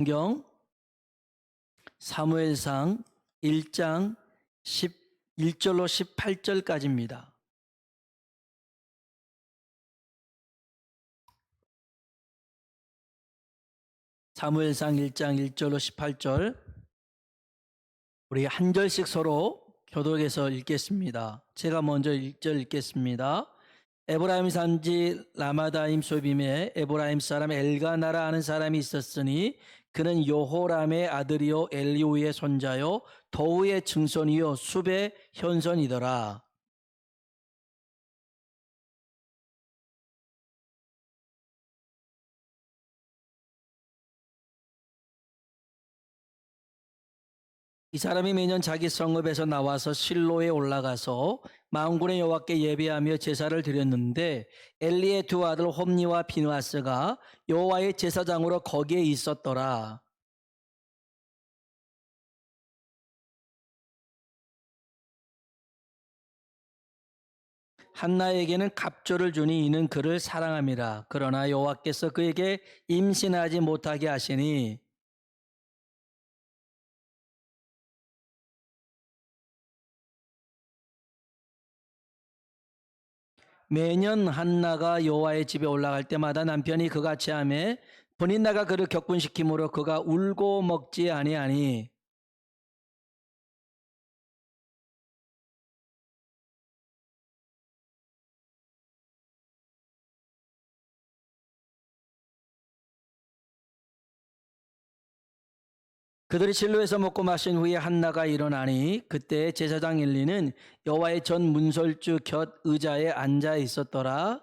성경 사무엘상 1장 11절로 18절까지입니다. 사무엘상 1장 1절로 18절 우리 한 절씩 서로 교독해서 읽겠습니다. 제가 먼저 1절 읽겠습니다. 에브라임 산지 라마다임 소빔에 에브라임 사람 엘가나라 하는 사람이 있었으니 그는 요호람의 아들이요 엘리우의 손자요 도우의 증손이요 숲의 현손이더라. 이 사람이 매년 자기 성읍에서 나와서 실로에 올라가서 만군의 여호와께 예배하며 제사를 드렸는데 엘리의 두 아들 홈니와 비누아스가 여호와의 제사장으로 거기에 있었더라. 한나에게는 갑조를 주니 이는 그를 사랑함이라. 그러나 여호와께서 그에게 임신하지 못하게 하시니 매년 한나가 여호와의 집에 올라갈 때마다 남편이 그가 취함에 분인나가 그를 격분시키므로 그가 울고 먹지 아니하니 그들이 실로에서 먹고 마신 후에 한나가 일어나니 그때 제사장 엘리는 여호와의 전 문설주 곁 의자에 앉아 있었더라.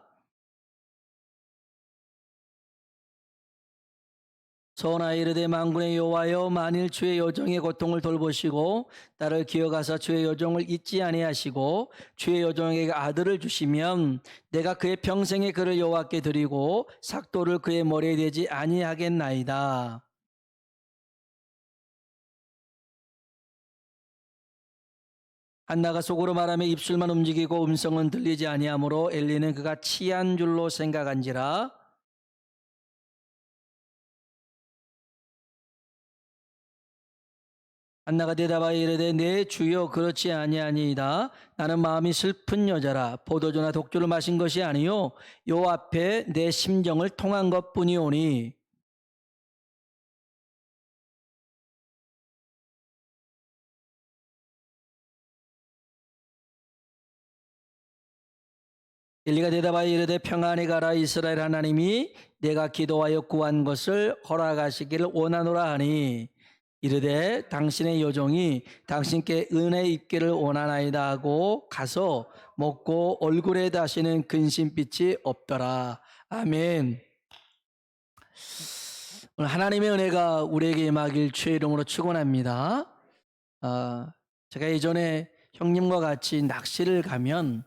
소나 이르되 만군의 여호와여 만일 주의 여종의 고통을 돌보시고 나를 기억하사 주의 여종을 잊지 아니하시고 주의 여종에게 아들을 주시면 내가 그의 평생에 그를 여호와께 드리고 삭도를 그의 머리에 대지 아니하겠나이다. 한나가 속으로 말하며 입술만 움직이고 음성은 들리지 아니하므로 엘리는 그가 취한 줄로 생각한지라. 한나가 대답하여 이르되 내 주여 그렇지 아니하니이다. 나는 마음이 슬픈 여자라. 포도주나 독주를 마신 것이 아니요 요 앞에 내 심정을 통한 것뿐이오니. 엘리가 대답하여 이르되 평안히 가라. 이스라엘 하나님이 내가 기도하여 구한 것을 허락하시기를 원하노라 하니 이르되 당신의 여종이 당신께 은혜 입기를 원하나이다 하고 가서 먹고 얼굴에 다시는 근심빛이 없더라. 아멘. 오늘 하나님의 은혜가 우리에게 임하길 주의 이름으로 축원합니다. 제가 예전에 형님과 같이 낚시를 가면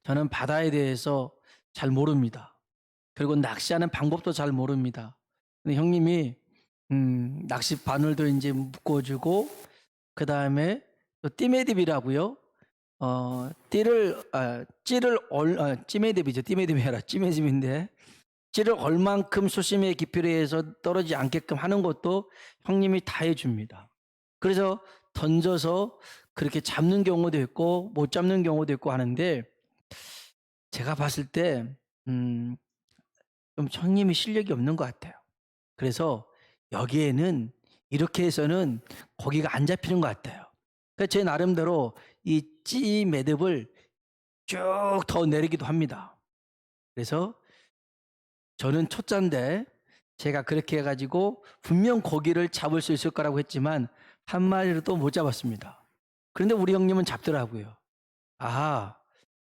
저는 바다에 대해서 잘 모릅니다. 그리고 낚시하는 방법도 잘 모릅니다. 근데 형님이 낚시 바늘도 이제 묶어주고 그 다음에 또 띠매듭이라고요. 찌매듭이죠. 띠매듭이 아니라 찌매듭인데 찌를 얼만큼 수심의 깊이로 해서 떨어지지 않게끔 하는 것도 형님이 다 해줍니다. 그래서 던져서 그렇게 잡는 경우도 있고 못 잡는 경우도 있고 하는데 제가 봤을 때 좀 형님이 실력이 없는 것 같아요. 그래서 여기에는 이렇게 해서는 고기가 안 잡히는 것 같아요. 그래서 제 나름대로 이 찌 매듭을 쭉 더 내리기도 합니다. 그래서 저는 초짜인데 제가 그렇게 해가지고 분명 고기를 잡을 수 있을 거라고 했지만 한 마리도 못 잡았습니다. 그런데 우리 형님은 잡더라고요.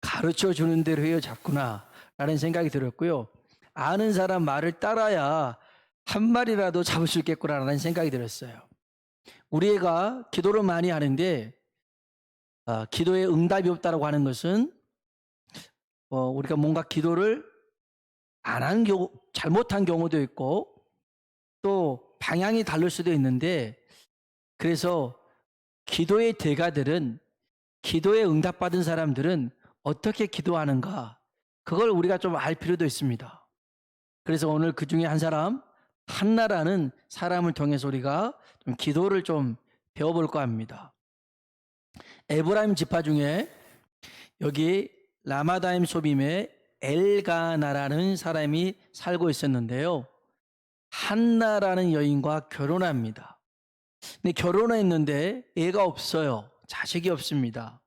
가르쳐 주는 대로 해요 잡구나 라는 생각이 들었고요. 아는 사람 말을 따라야 한 마리라도 잡을 수 있겠구나라는 생각이 들었어요. 우리 애가 기도를 많이 하는데 기도에 응답이 없다고 하는 것은 우리가 뭔가 기도를 안 한 경우, 잘못한 경우도 있고 또 방향이 다를 수도 있는데 그래서 기도의 대가들은 기도에 응답받은 사람들은 어떻게 기도하는가 그걸 우리가 좀 알 필요도 있습니다. 그래서 오늘 그 중에 한 사람 한나라는 사람을 통해서 우리가 좀 기도를 좀 배워볼까 합니다. 에브라임 지파 중에 여기 라마다임 소빔에 엘가나라는 사람이 살고 있었는데요. 한나라는 여인과 결혼합니다. 근데 결혼했는데 애가 없어요. 자식이 없습니다.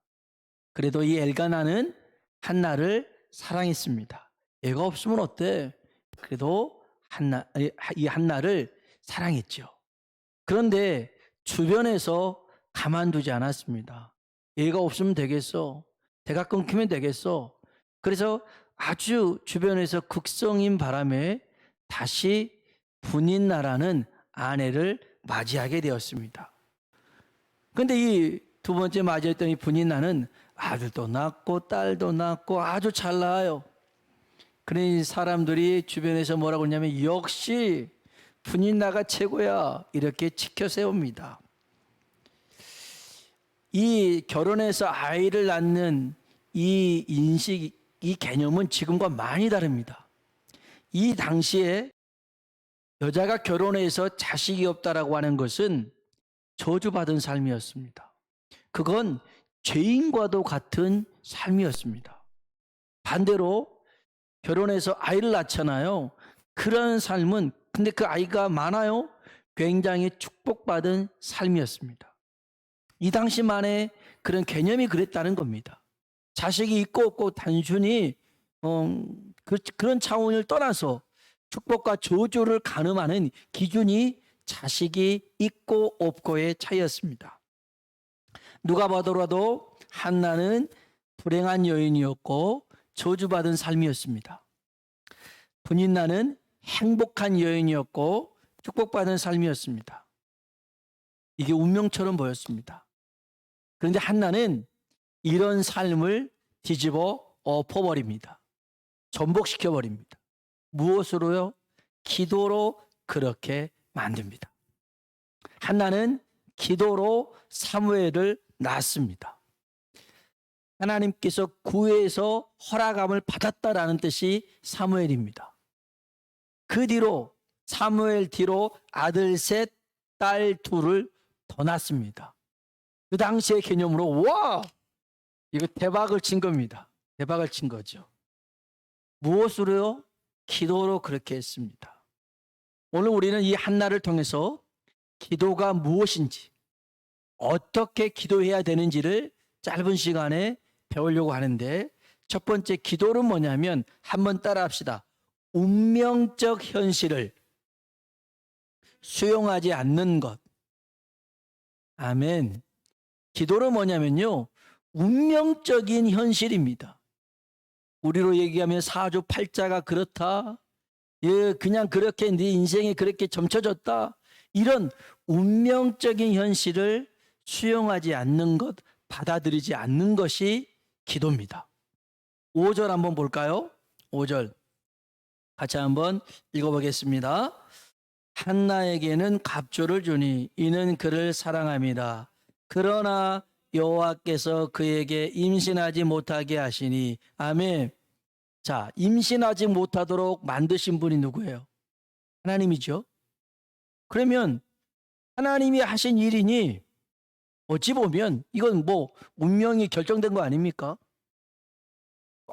그래도 이 엘가나는 한나를 사랑했습니다. 애가 없으면 어때? 그래도 이 한나를 사랑했죠. 그런데 주변에서 가만두지 않았습니다. 애가 없으면 되겠어. 대가 끊기면 되겠어. 그래서 아주 주변에서 극성인 바람에 다시 분인나라는 아내를 맞이하게 되었습니다. 그런데 이 두 번째 맞이했던 이 분인나는 아들도 낳고 딸도 낳고 아주 잘 낳아요. 그러니 사람들이 주변에서 뭐라고 하냐면 역시 분인나가 최고야 이렇게 치켜 세웁니다. 이 결혼해서 아이를 낳는 이 인식, 이 개념은 지금과 많이 다릅니다. 이 당시에 여자가 결혼해서 자식이 없다라고 하는 것은 저주받은 삶이었습니다. 그건 죄인과도 같은 삶이었습니다. 반대로 결혼해서 아이를 낳잖아요. 그런 삶은 근데 그 아이가 많아요. 굉장히 축복받은 삶이었습니다. 이 당시만의 그런 개념이 그랬다는 겁니다. 자식이 있고 없고 단순히 그런 차원을 떠나서 축복과 저주를 가늠하는 기준이 자식이 있고 없고의 차이였습니다. 누가 봐더라도 한나는 불행한 여인이었고 저주받은 삶이었습니다. 분인나는 행복한 여인이었고 축복받은 삶이었습니다. 이게 운명처럼 보였습니다. 그런데 한나는 이런 삶을 뒤집어 엎어버립니다. 전복시켜버립니다. 무엇으로요? 기도로 그렇게 만듭니다. 한나는 기도로 사무엘을 낳았습니다. 하나님께서 구해서 허락함을 받았다라는 뜻이 사무엘입니다. 그 뒤로 사무엘 뒤로 아들 셋, 딸 둘을 더 낳습니다. 그 당시의 개념으로 와! 이거 대박을 친 겁니다. 대박을 친 거죠. 무엇으로요? 기도로 그렇게 했습니다. 오늘 우리는 이 한나를 통해서 기도가 무엇인지, 어떻게 기도해야 되는지를 짧은 시간에 배우려고 하는데 첫 번째 기도는 뭐냐면 한번 따라 합시다. 운명적 현실을 수용하지 않는 것. 아멘. 기도는 뭐냐면요. 운명적인 현실입니다. 우리로 얘기하면 사주팔자가 그렇다. 예, 그냥 그렇게 네 인생이 그렇게 점쳐졌다. 이런 운명적인 현실을 수용하지 않는 것, 받아들이지 않는 것이 기도입니다. 5절 한번 볼까요? 5절 같이 한번 읽어보겠습니다. 한나에게는 갑조를 주니 이는 그를 사랑합니다. 그러나 여호와께서 그에게 임신하지 못하게 하시니 아멘. 자, 임신하지 못하도록 만드신 분이 누구예요? 하나님이죠. 그러면 하나님이 하신 일이니 어찌 보면 이건 뭐 운명이 결정된 거 아닙니까?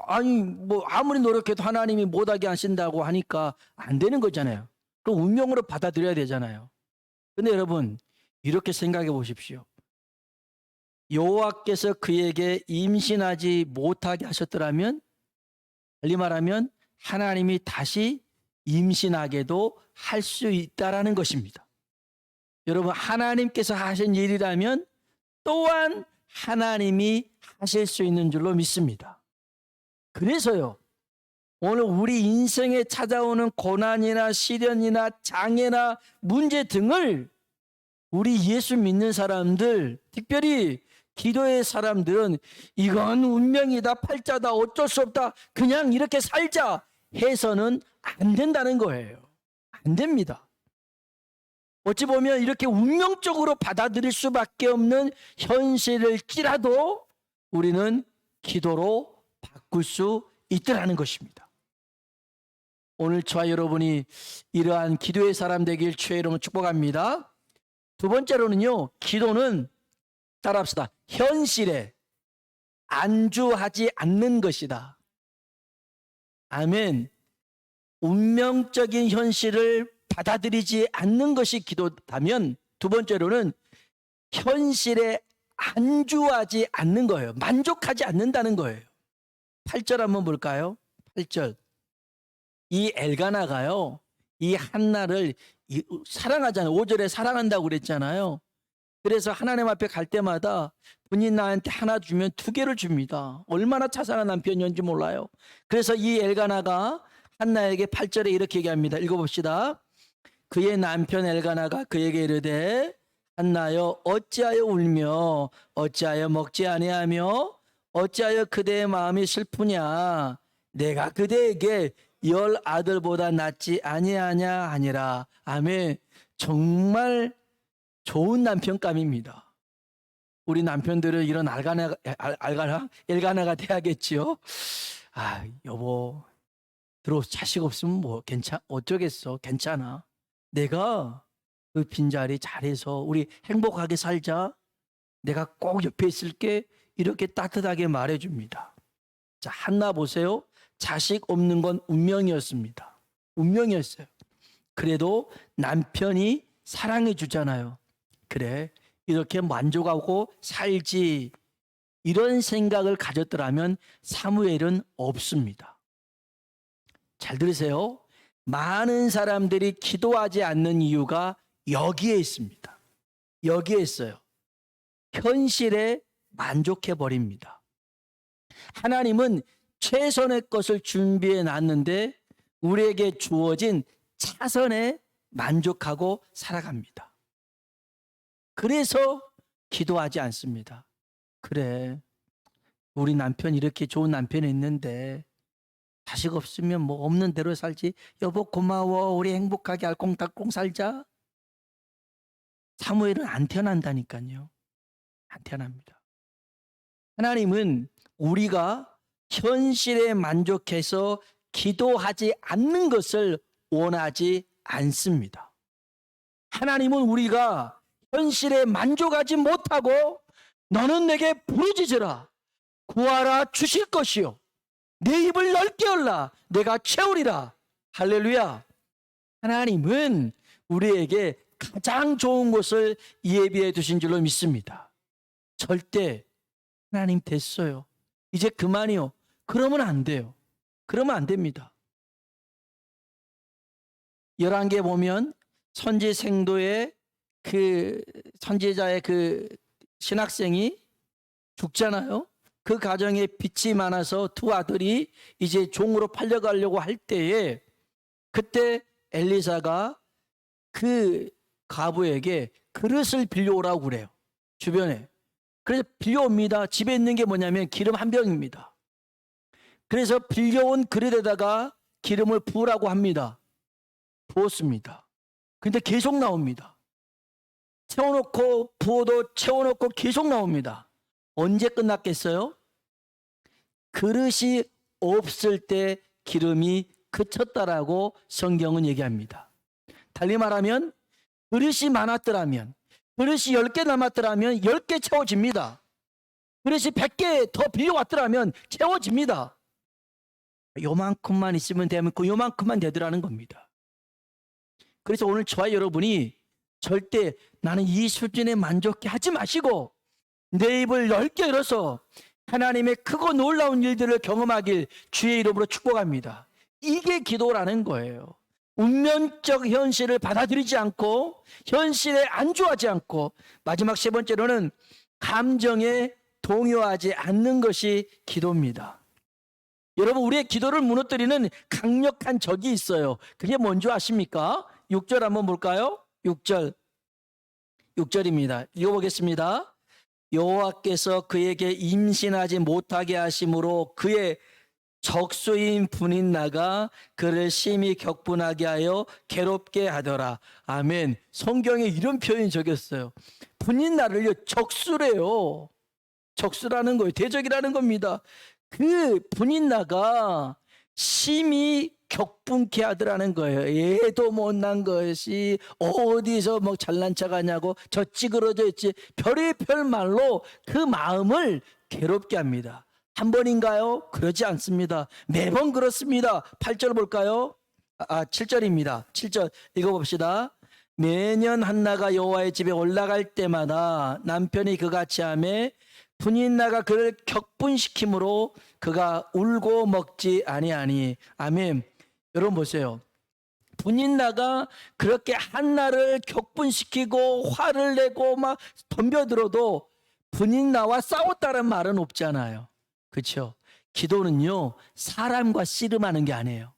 아니 뭐 아무리 노력해도 하나님이 못하게 하신다고 하니까 안 되는 거잖아요. 그럼 운명으로 받아들여야 되잖아요. 근데 여러분 이렇게 생각해 보십시오. 여호와께서 그에게 임신하지 못하게 하셨더라면 달리 말하면 하나님이 다시 임신하게도 할 수 있다라는 것입니다. 여러분 하나님께서 하신 일이라면 또한 하나님이 하실 수 있는 줄로 믿습니다. 그래서요. 오늘 우리 인생에 찾아오는 고난이나 시련이나 장애나 문제 등을 우리 예수 믿는 사람들, 특별히 기도의 사람들은 이건 운명이다, 팔자다, 어쩔 수 없다, 그냥 이렇게 살자 해서는 안 된다는 거예요. 안 됩니다. 어찌 보면 이렇게 운명적으로 받아들일 수밖에 없는 현실을지라도 우리는 기도로 바꿀 수 있더라는 것입니다. 오늘 저와 여러분이 이러한 기도의 사람 되길 주의 이름으로 축복합니다. 두 번째로는요, 기도는 따라합시다. 현실에 안주하지 않는 것이다. 아멘. 운명적인 현실을 받아들이지 않는 것이 기도다면, 두 번째로는 현실에 안주하지 않는 거예요. 만족하지 않는다는 거예요. 8절 한번 볼까요? 8절. 이 엘가나가요, 이 한나를 사랑하잖아요. 5절에 사랑한다고 그랬잖아요. 그래서 하나님 앞에 갈 때마다 본인 나한테 하나 주면 두 개를 줍니다. 얼마나 자상한 남편이었는지 몰라요. 그래서 이 엘가나가 한나에게 8절에 이렇게 얘기합니다. 읽어봅시다. 그의 남편 엘가나가 그에게 이르되 한나여 어찌하여 울며 어찌하여 먹지 아니하며 어찌하여 그대의 마음이 슬프냐. 내가 그대에게 10 아들보다 낫지 아니하냐 하니라. 아멘. 정말 좋은 남편감입니다. 우리 남편들은 이런 엘가나가 돼야겠지요. 아, 여보, 자식 없으면 뭐 어쩌겠어. 괜찮아. 내가 그 빈자리 잘해서 우리 행복하게 살자. 내가 꼭 옆에 있을게. 이렇게 따뜻하게 말해줍니다. 자, 한나 보세요. 자식 없는 건 운명이었습니다. 운명이었어요. 그래도 남편이 사랑해 주잖아요. 그래, 이렇게 만족하고 살지. 이런 생각을 가졌더라면 사무엘은 없습니다. 잘 들으세요. 많은 사람들이 기도하지 않는 이유가 여기에 있습니다. 여기에 있어요. 현실에 만족해 버립니다. 하나님은 최선의 것을 준비해 놨는데 우리에게 주어진 차선에 만족하고 살아갑니다. 그래서 기도하지 않습니다. 그래, 우리 남편 이렇게 좋은 남편이 있는데 자식 없으면 뭐 없는 대로 살지. 여보 고마워, 우리 행복하게 알콩달콩 살자. 사무엘은 안 태어난다니까요. 안 태어납니다. 하나님은 우리가 현실에 만족해서 기도하지 않는 것을 원하지 않습니다. 하나님은 우리가 현실에 만족하지 못하고 너는 내게 부르짖으라. 구하라 주실 것이요. 내 입을 넓게 열라. 내가 채우리라. 할렐루야. 하나님은 우리에게 가장 좋은 것을 예비해 두신 줄로 믿습니다. 절대 하나님 됐어요, 이제 그만이요, 그러면 안 돼요. 그러면 안 됩니다. 열왕기에 보면 선지생도의 그 선지자의 그 신학생이 죽잖아요. 그 가정에 빚이 많아서 두 아들이 이제 종으로 팔려가려고 할 때에 그때 엘리사가 그 과부에게 그릇을 빌려오라고 그래요. 주변에. 그래서 빌려옵니다. 집에 있는 게 뭐냐면 기름 한 병입니다. 그래서 빌려온 그릇에다가 기름을 부으라고 합니다. 부었습니다. 근데 계속 나옵니다. 채워놓고 부어도 채워놓고 계속 나옵니다. 언제 끝났겠어요? 그릇이 없을 때 기름이 그쳤다라고 성경은 얘기합니다. 달리 말하면 그릇이 많았더라면, 그릇이 10개 남았더라면 10개 채워집니다. 그릇이 100개 더 빌려왔더라면 채워집니다. 요만큼만 있으면 되면 그 요만큼만 되더라는 겁니다. 그래서 오늘 저와 여러분이 절대 나는 이 수준에 만족해 하지 마시고 내 입을 넓게 열어서 하나님의 크고 놀라운 일들을 경험하길 주의 이름으로 축복합니다. 이게 기도라는 거예요. 운명적 현실을 받아들이지 않고 현실에 안주하지 않고, 마지막 세 번째로는 감정에 동요하지 않는 것이 기도입니다. 여러분, 우리의 기도를 무너뜨리는 강력한 적이 있어요. 그게 뭔지 아십니까? 6절 한번 볼까요? 6절입니다. 읽어보겠습니다. 여호와께서 그에게 임신하지 못하게 하심으로 그의 적수인 분인 나가 그를 심히 격분하게 하여 괴롭게 하더라. 아멘. 성경에 이런 표현이 적혔어요. 분인 나를요, 적수래요. 적수라는 거예요. 대적이라는 겁니다. 그 분인 나가 심히 격분케 하더라는 거예요. 애도 못난 것이 어디서 뭐 잘난 척하냐고 저 찌그러져 있지, 별의별 말로 그 마음을 괴롭게 합니다. 한 번인가요? 그러지 않습니다. 매번 그렇습니다. 8절 볼까요? 7절입니다. 7절 읽어봅시다. 매년 한나가 여호와의 집에 올라갈 때마다 남편이 그같이 하매 분인나가 그를 격분시키므로 그가 울고 먹지 아니하니. 아멘. 여러분 보세요. 분인나가 그렇게 한나를 격분시키고 화를 내고 막 덤벼들어도 분인나와 싸웠다는 말은 없잖아요. 그렇죠? 기도는요, 사람과 씨름하는 게 아니에요.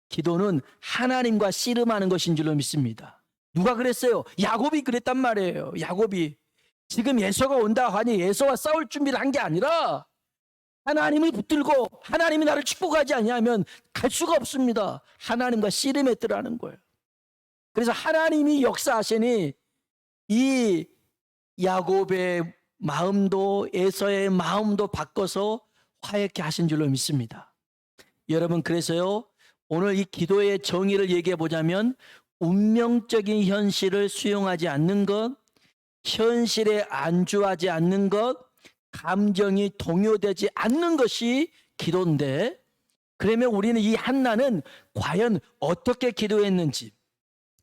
기도는 하나님과 씨름하는 것인 줄로 믿습니다. 누가 그랬어요? 야곱이 그랬단 말이에요. 야곱이. 지금 예서가 온다 하니 예서와 싸울 준비를 한 게 아니라 하나님을 붙들고 하나님이 나를 축복하지 아니하면 갈 수가 없습니다. 하나님과 씨름했더라는 거예요. 그래서 하나님이 역사하시니 이 야곱의 마음도 에서의 마음도 바꿔서 화해케 하신 줄로 믿습니다. 여러분, 그래서요, 오늘 이 기도의 정의를 얘기해 보자면 운명적인 현실을 수용하지 않는 것, 현실에 안주하지 않는 것, 감정이 동요되지 않는 것이 기도인데, 그러면 우리는 이 한나는 과연 어떻게 기도했는지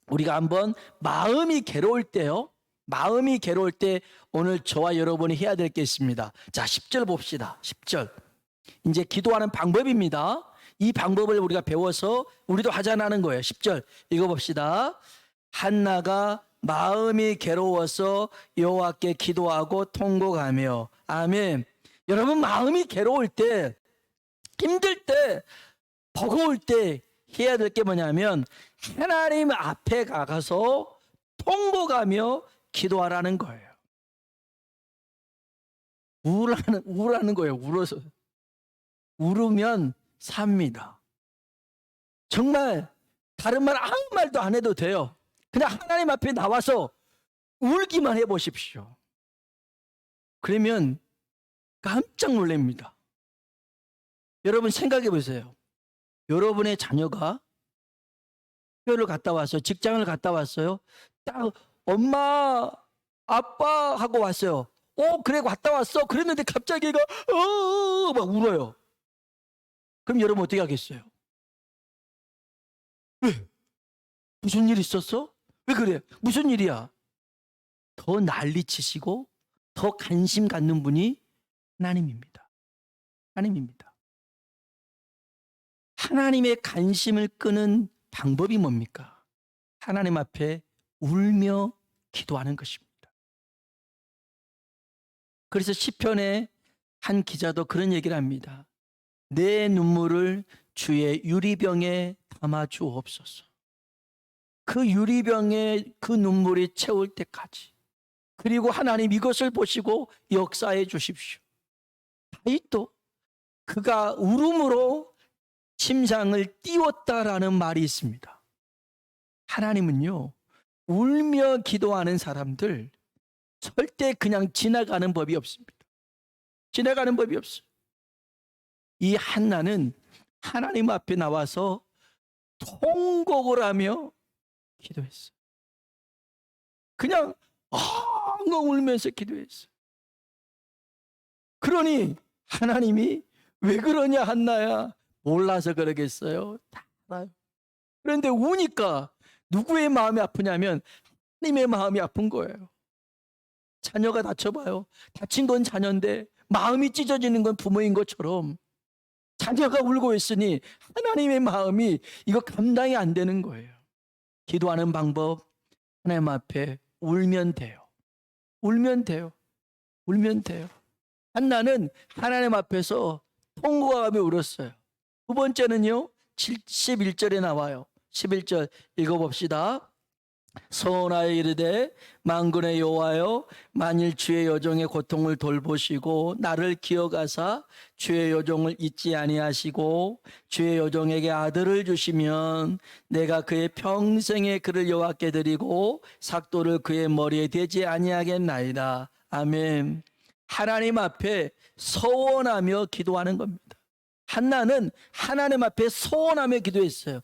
우리가 한번 마음이 괴로울 때요, 마음이 괴로울 때 오늘 저와 여러분이 해야 될 게 있습니다. 자, 10절 봅시다. 10절. 이제 기도하는 방법입니다. 이 방법을 우리가 배워서 우리도 하자는 거예요. 10절 읽어봅시다. 한나가 마음이 괴로워서 여호와께 기도하고 통곡하며. 아멘. 여러분, 마음이 괴로울 때, 힘들 때, 버거울 때 해야 될 게 뭐냐면 하나님 앞에 가서 통곡하며 기도하라는 거예요. 우라는 거예요. 울어서. 울으면 삽니다. 정말 다른 말 아무 말도 안 해도 돼요. 그냥 하나님 앞에 나와서 울기만 해보십시오. 그러면 깜짝 놀랍니다. 여러분 생각해 보세요. 여러분의 자녀가 학교를 갔다 왔어요. 직장을 갔다 왔어요. 딱 엄마 아빠 하고 왔어요. 그래 갔다 왔어. 그랬는데 갑자기 얘가 막 울어요. 그럼 여러분 어떻게 하겠어요? 왜? 무슨 일 있었어? 왜 그래? 무슨 일이야? 더 난리치시고 더 관심 갖는 분이 하나님입니다. 하나님입니다. 하나님의 관심을 끄는 방법이 뭡니까? 하나님 앞에 울며 기도하는 것입니다. 그래서 시편의 한 기자도 그런 얘기를 합니다. 내 눈물을 주의 유리병에 담아 주옵소서. 그 유리병에 그 눈물이 채울 때까지. 그리고 하나님 이것을 보시고 역사해 주십시오. 다윗도 그가 울음으로 침상을 띄웠다라는 말이 있습니다. 하나님은요, 울며 기도하는 사람들 절대 그냥 지나가는 법이 없습니다. 지나가는 법이 없어요. 이 한나는 하나님 앞에 나와서 통곡을 하며 기도했어요. 그냥 엉엉 울면서 기도했어요. 그러니 하나님이 왜 그러냐 한나야, 몰라서 그러겠어요. 다 알아요. 그런데 우니까 누구의 마음이 아프냐면 하나님의 마음이 아픈 거예요. 자녀가 다쳐봐요. 다친 건 자녀인데 마음이 찢어지는 건 부모인 것처럼 자녀가 울고 있으니 하나님의 마음이 이거 감당이 안 되는 거예요. 기도하는 방법, 하나님 앞에 울면 돼요. 울면 돼요. 울면 돼요. 한나는 하나님 앞에서 통곡하며 울었어요. 두 번째는요, 11절에 나와요. 11절 읽어봅시다. 서원하여 이르되 만군의 여호와여, 만일 주의 여종의 고통을 돌보시고 나를 기억하사 주의 여종을 잊지 아니하시고 주의 여종에게 아들을 주시면 내가 그의 평생에 그를 여호와께 드리고 삭도를 그의 머리에 대지 아니하겠나이다. 아멘. 하나님 앞에 서원하며 기도하는 겁니다. 한나는 하나님 앞에 소원하며 기도했어요.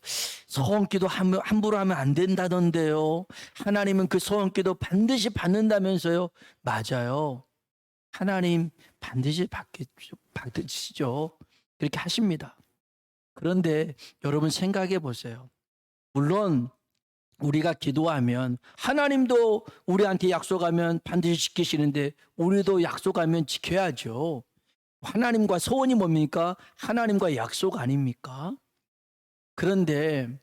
소원기도 함부로 하면 안 된다던데요. 하나님은 그 소원기도 반드시 받는다면서요. 맞아요. 하나님 반드시 받으시죠. 그렇게 하십니다. 그런데 여러분 생각해 보세요. 물론 우리가 기도하면 하나님도 우리한테 약속하면 반드시 지키시는데 우리도 약속하면 지켜야죠. 하나님과 소원이 뭡니까? 하나님과 약속 아닙니까? 그런데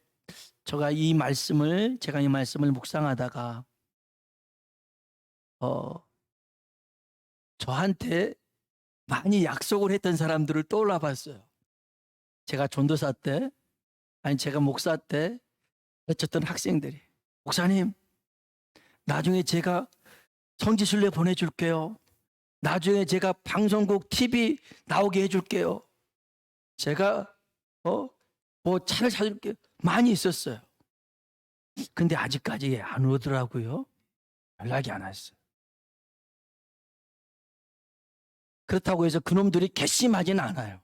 제가 이 말씀을 묵상하다가 저한테 많이 약속을 했던 사람들을 떠올라 봤어요. 제가 전도사 때, 아니 제가 목사 때 가르쳤던 학생들이, 목사님 나중에 제가 성지순례 보내줄게요. 나중에 제가 방송국 TV 나오게 해줄게요. 제가 뭐 차를 사줄게요. 많이 있었어요. 근데 아직까지 안 오더라고요. 연락이 안 왔어요. 그렇다고 해서 그놈들이 괘씸하지는 않아요.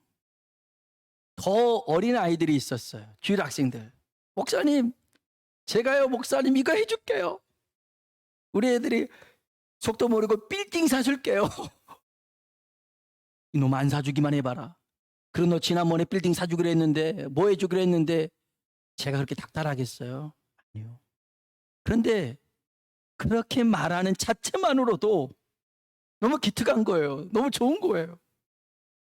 더 어린 아이들이 있었어요. 주일 학생들. 목사님, 제가요 목사님 이거 해줄게요. 우리 애들이 속도 모르고 빌딩 사줄게요. 이놈 안 사주기만 해봐라. 그럼 너 지난번에 빌딩 사주기로 했는데 뭐 해주기로 했는데 제가 그렇게 닥달하겠어요? 아니요. 그런데 그렇게 말하는 자체만으로도 너무 기특한 거예요. 너무 좋은 거예요.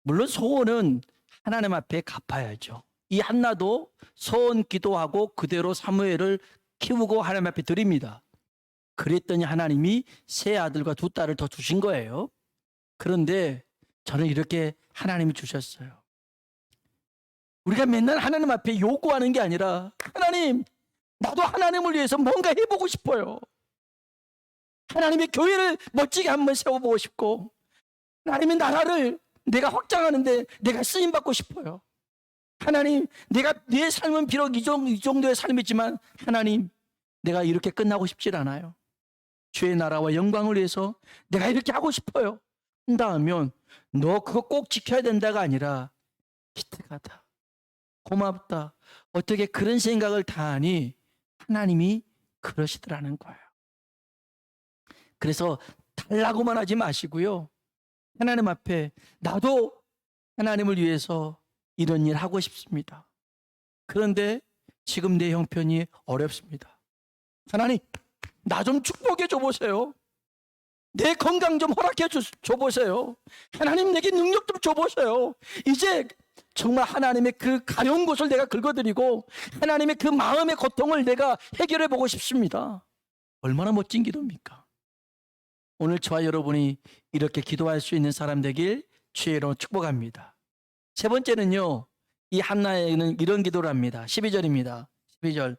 물론 소원은 하나님 앞에 갚아야죠. 이 한나도 소원 기도하고 그대로 사무엘을 키우고 하나님 앞에 드립니다. 그랬더니 하나님이 세 아들과 두 딸을 더 주신 거예요. 그런데 저는 이렇게 하나님이 주셨어요. 우리가 맨날 하나님 앞에 요구하는 게 아니라 하나님, 나도 하나님을 위해서 뭔가 해보고 싶어요. 하나님의 교회를 멋지게 한번 세워보고 싶고 하나님의 나라를 내가 확장하는데 내가 쓰임받고 싶어요. 하나님, 내가 내 삶은 비록 이 정도의 삶이지만 하나님, 내가 이렇게 끝나고 싶질 않아요. 주의 나라와 영광을 위해서 내가 이렇게 하고 싶어요. 한다면 너 그거 꼭 지켜야 된다가 아니라 기특하다, 고맙다, 어떻게 그런 생각을 다 하니 하나님이 그러시더라는 거예요. 그래서 달라고만 하지 마시고요. 하나님 앞에 나도 하나님을 위해서 이런 일 하고 싶습니다. 그런데 지금 내 형편이 어렵습니다. 하나님, 나 좀 축복해 줘보세요. 내 건강 좀 허락해 줘보세요. 하나님, 내게 능력 좀 줘보세요. 이제 정말 하나님의 그 가려운 곳을 내가 긁어드리고 하나님의 그 마음의 고통을 내가 해결해 보고 싶습니다. 얼마나 멋진 기도입니까? 오늘 저와 여러분이 이렇게 기도할 수 있는 사람 되길 주의 이름으로 축복합니다. 세 번째는요, 이 한나에는 이런 기도를 합니다. 12절입니다. 12절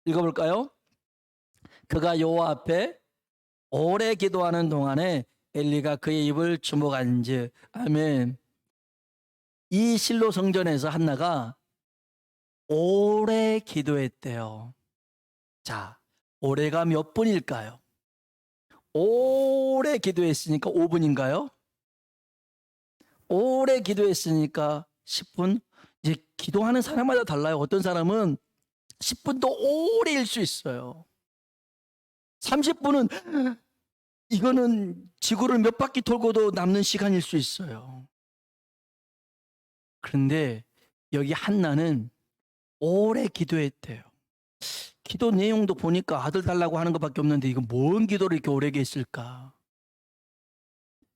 읽어볼까요? 그가 여호와 앞에 오래 기도하는 동안에 엘리가 그의 입을 주목한즉. 아멘. 이 실로 성전에서 한나가 오래 기도했대요. 자, 올해가 몇 분일까요? 오래 기도했으니까 5분인가요? 오래 기도했으니까 10분? 이제 기도하는 사람마다 달라요. 어떤 사람은 10분도 오래일 수 있어요. 30분은 이거는 지구를 몇 바퀴 돌고도 남는 시간일 수 있어요. 그런데 여기 한나는 오래 기도했대요. 기도 내용도 보니까 아들 달라고 하는 것밖에 없는데 이거 뭔 기도를 이렇게 오래 했을까?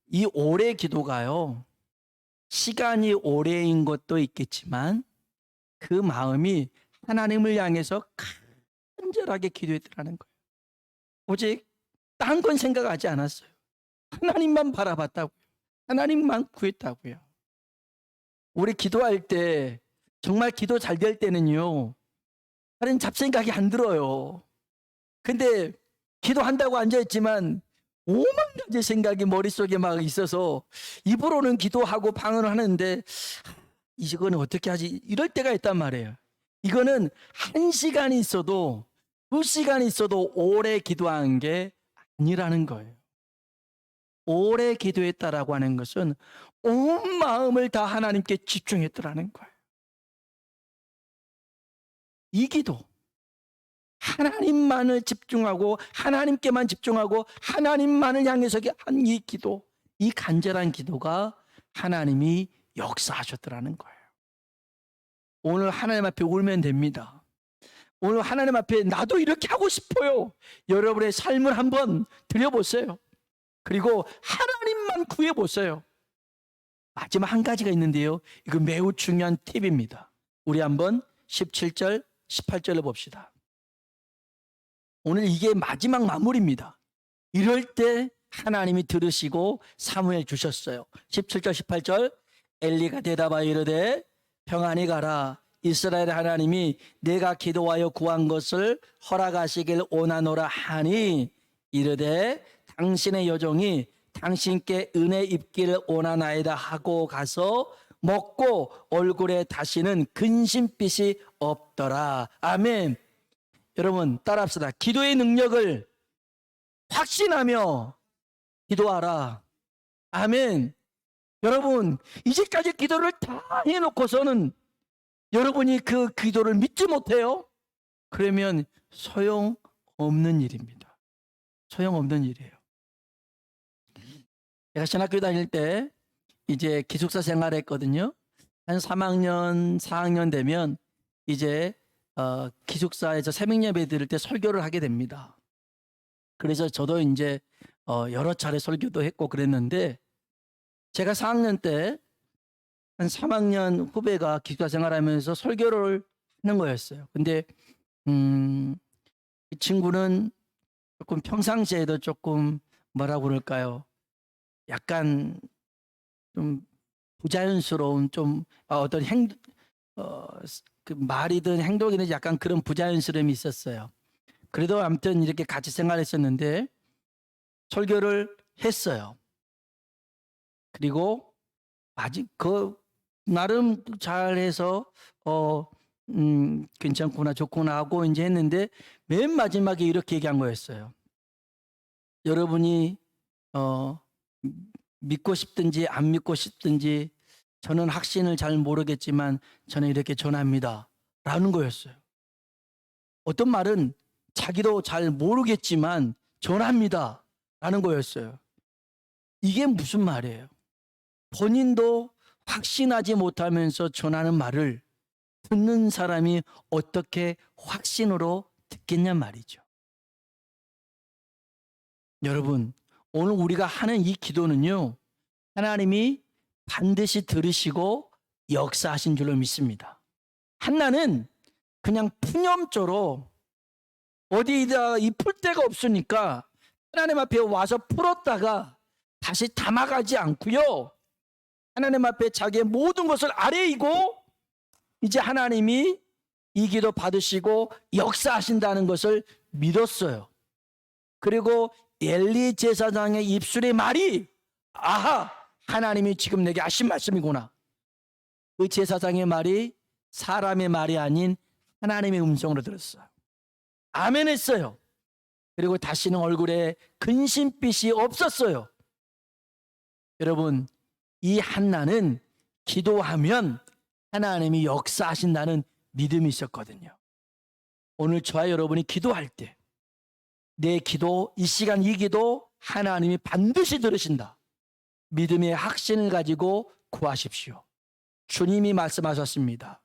이 오래 기도가요, 시간이 오래인 것도 있겠지만 그 마음이 하나님을 향해서 간절하게 기도했더라는 거예요. 오직 딴 건 생각하지 않았어요. 하나님만 바라봤다고요. 하나님만 구했다고요. 우리 기도할 때 정말 기도 잘 될 때는요, 다른 잡생각이 안 들어요. 근데 기도한다고 앉아있지만 오만 가지 생각이 머릿속에 막 있어서 입으로는 기도하고 방언을 하는데 이거는 어떻게 하지? 이럴 때가 있단 말이에요. 이거는 1시간이 있어도 2시간이 있어도 오래 기도한 게 아니라는 거예요. 오래 기도했다라고 하는 것은 온 마음을 다 하나님께 집중했더라는 거예요. 이 기도, 하나님만을 집중하고 하나님께만 집중하고 하나님만을 향해서 한 이 기도, 이 간절한 기도가 하나님이 역사하셨더라는 거예요. 오늘 하나님 앞에 울면 됩니다. 오늘 하나님 앞에 나도 이렇게 하고 싶어요. 여러분의 삶을 한번 드려보세요. 그리고 하나님만 구해보세요. 마지막 한 가지가 있는데요. 이거 매우 중요한 팁입니다. 우리 한번 17절, 18절을 봅시다. 오늘 이게 마지막 마무리입니다. 이럴 때 하나님이 들으시고 사무엘 주셨어요. 17절, 18절. 엘리가 대답하여 이르되 평안히 가라. 이스라엘 하나님이 내가 기도하여 구한 것을 허락하시길 원하노라 하니 이르되 당신의 여종이 당신께 은혜 입기를 원하나이다 하고 가서 먹고 얼굴에 다시는 근심빛이 없더라. 아멘. 여러분 따라합시다. 기도의 능력을 확신하며 기도하라. 아멘. 여러분 이제까지 기도를 다 해놓고서는 여러분이 그 기도를 믿지 못해요? 그러면 소용없는 일입니다. 소용없는 일이에요. 제가 신학교 다닐 때 이제 기숙사 생활했거든요. 한 3학년, 4학년 되면 이제 기숙사에서 새벽 예배 드릴 때 설교를 하게 됩니다. 그래서 저도 이제 여러 차례 설교도 했고 그랬는데 제가 4학년 때 한 3학년 후배가 기숙사 생활하면서 설교를 하는 거였어요. 근데 이 친구는 조금 평상시에도 조금 뭐라고 그럴까요? 약간 좀 부자연스러운 좀 어떤 그 말이든 행동이든 약간 그런 부자연스러움이 있었어요. 그래도 아무튼 이렇게 같이 생활했었는데 설교를 했어요. 그리고 아직 나름 잘해서 괜찮구나 좋구나 하고 이제 했는데 맨 마지막에 이렇게 얘기한 거였어요. 여러분이 믿고 싶든지 안 믿고 싶든지 저는 확신을 잘 모르겠지만 저는 이렇게 전합니다 라는 거였어요. 어떤 말은 자기도 잘 모르겠지만 전합니다 라는 거였어요. 이게 무슨 말이에요? 본인도 확신하지 못하면서 전하는 말을 듣는 사람이 어떻게 확신으로 듣겠냔 말이죠. 여러분 오늘 우리가 하는 이 기도는요 하나님이 반드시 들으시고 역사하신 줄로 믿습니다. 한나는 그냥 푸념조로 어디다 이 풀 데가 없으니까 하나님 앞에 와서 풀었다가 다시 담아가지 않고요 하나님 앞에 자기의 모든 것을 아뢰이고 이제 하나님이 이 기도 받으시고 역사하신다는 것을 믿었어요. 그리고 엘리 제사장의 입술의 말이 아하 하나님이 지금 내게 하신 말씀이구나. 그 제사장의 말이 사람의 말이 아닌 하나님의 음성으로 들었어요. 아멘 했어요. 그리고 다시는 얼굴에 근심빛이 없었어요. 여러분 이 한나는 기도하면 하나님이 역사하신다는 믿음이 있었거든요. 오늘 저와 여러분이 기도할 때 내 기도, 이 시간 이 기도 하나님이 반드시 들으신다. 믿음의 확신을 가지고 구하십시오. 주님이 말씀하셨습니다.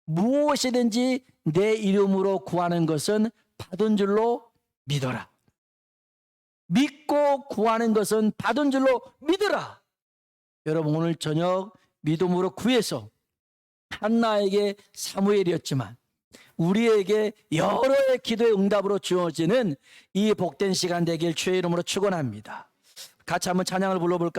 무엇이든지 내 이름으로 구하는 것은 받은 줄로 믿어라. 믿고 구하는 것은 받은 줄로 믿으라. 여러분 오늘 저녁 믿음으로 구해서 한나에게 사무엘이었지만 우리에게 여러의 기도의 응답으로 주어지는 이 복된 시간 되길 주의 이름으로 축원합니다. 같이 한번 찬양을 불러볼까요?